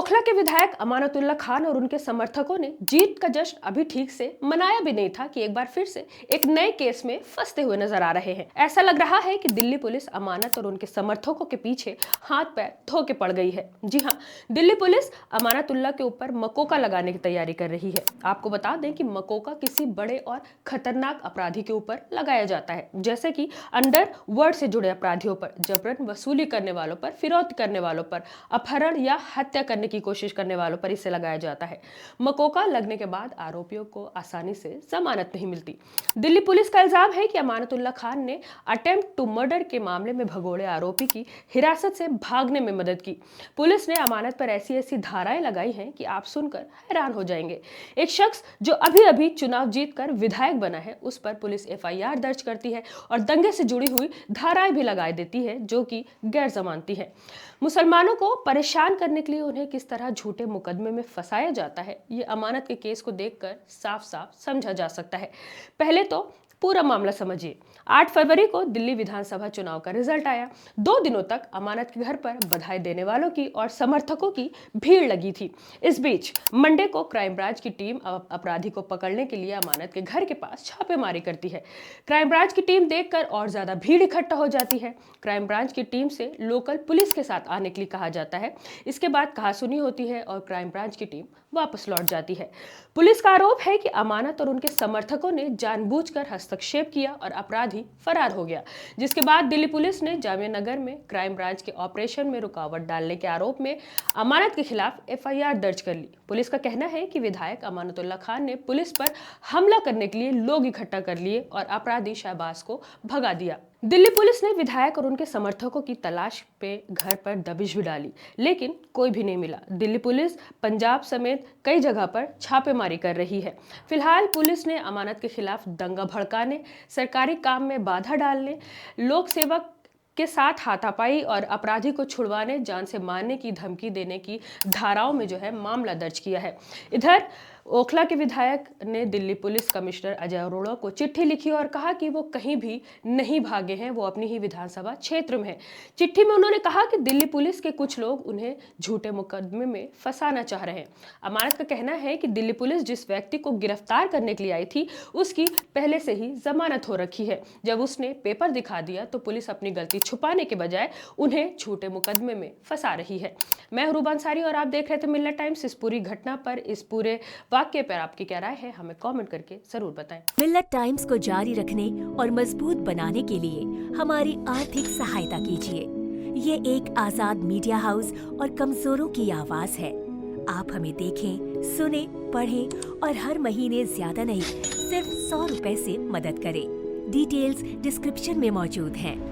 ओखला के विधायक अमानतुल्लाह खान और उनके समर्थकों ने जीत का जश्न अभी ठीक से मनाया भी नहीं था कि एक बार फिर से एक नए केस में फंसते हुए नजर आ रहे हैं। ऐसा लग रहा है कि दिल्ली पुलिस अमानत और उनके समर्थकों के पीछे हाथ पैर धो के पड़ गई है। जी हाँ, दिल्ली पुलिस अमानतुल्लाह के ऊपर मकोका लगाने की तैयारी कर रही है। आपको बता दें कि मकोका किसी बड़े और खतरनाक अपराधी के ऊपर लगाया जाता है, जैसे कि अंडरवर्ल्ड से जुड़े अपराधियों पर, जबरन वसूली करने वालों पर, फिरौती करने वालों पर, अपहरण या हत्या करने की कोशिश करने वालों पर इसे लगाया जाता है। मकोका लगने के बाद आरोपियों को आसानी से जमानत नहीं मिलती। दिल्ली पुलिस का इल्जाम है कि अमानतुल्लाह खान ने अटेम्प्ट टू मर्डर के मामले में भगोड़े आरोपी की हिरासत से भागने में मदद की। पुलिस ने अमानत पर ऐसी ऐसी धाराएं लगाई हैं कि आप सुनकर हैरान हो जाएंगे। एक शख्स जो अभी अभी चुनाव जीतकर विधायक बना है, उस पर पुलिस एफआईआर दर्ज करती है और दंगे से जुड़ी हुई धाराएं भी लगा देती है, जो कि गैर जमानती है। मुसलमानों को परेशान करने के लिए उन्हें किस तरह झूठे मुकदमे में फंसाया जाता है, ये अमानत के केस को देखकर साफ साफ समझा जा सकता है। पहले तो पूरा मामला समझिए। 8 फरवरी को दिल्ली विधानसभा चुनाव का रिजल्ट आया। 2 दिनों तक अमानत के घर पर बधाई देने वालों की और समर्थकों की भीड़ लगी थी। इस बीच मंडे को क्राइम ब्रांच की टीम अपराधी को पकड़ने के लिए अमानत के घर के पास छापेमारी करती है। क्राइम ब्रांच की टीम देखकर और ज्यादा भीड़ इकट्ठा हो जाती है। क्राइम ब्रांच की टीम से लोकल पुलिस के साथ आने के लिए कहा जाता है। इसके बाद कहासुनी होती है और क्राइम ब्रांच की टीम वापस लौट जाती है। पुलिस का आरोप है कि अमानत और उनके समर्थकों ने जानबूझकर हस्तक्षेप किया और अपराधी फरार हो गया, जिसके बाद दिल्ली पुलिस ने जामिया नगर में क्राइम ब्रांच के ऑपरेशन में रुकावट डालने के आरोप में अमानत के खिलाफ एफआईआर दर्ज कर ली। पुलिस का कहना है कि विधायक अमानतुल्लाह खान ने पुलिस पर हमला करने के लिए लोग इकट्ठा कर लिए और अपराधी शहबाज को भगा दिया। दिल्ली पुलिस ने विधायक और उनके समर्थकों की तलाश पे घर पर दबिश भी डाली, लेकिन कोई भी नहीं मिला। दिल्ली पुलिस पंजाब समेत कई जगह पर छापेमारी कर रही है। फिलहाल पुलिस ने अमानत के खिलाफ दंगा भड़काने, सरकारी काम में बाधा डालने, लोक सेवक के साथ हाथापाई और अपराधी को छुड़वाने, जान से मारने की धमकी देने की धाराओं में जो है मामला दर्ज किया है। इधर ओखला के विधायक ने दिल्ली पुलिस कमिश्नर अजय अरोड़ा को चिट्ठी लिखी और कहा कि वो कहीं भी नहीं भागे हैं, वो अपनी ही विधानसभा क्षेत्र में हैं। चिट्ठी में उन्होंने कहा कि दिल्ली पुलिस के कुछ लोग उन्हें झूठे मुकदमे में फंसाना चाह रहे हैं। अमानत का कहना है कि दिल्ली पुलिस जिस व्यक्ति को गिरफ्तार करने के लिए आई थी, उसकी पहले से ही जमानत हो रखी है। जब उसने पेपर दिखा दिया तो पुलिस अपनी गलती छुपाने के बजाय उन्हें झूठे मुकदमे में फंसा रही है। मैं रूबा अंसारी और आप देख रहे थे मिल्लत टाइम्स। इस पूरी घटना पर, इस पूरे वाक्य पर आपकी क्या राय है, हमें कमेंट करके जरूर बताएं। मिल्लत टाइम्स को जारी रखने और मजबूत बनाने के लिए हमारी आर्थिक सहायता कीजिए। ये एक आजाद मीडिया हाउस और कमजोरों की आवाज है। आप हमें देखें, सुने, पढ़ें और हर महीने ज्यादा नहीं, सिर्फ 100 रुपए से मदद करें। डिटेल्स डिस्क्रिप्शन में मौजूद हैं।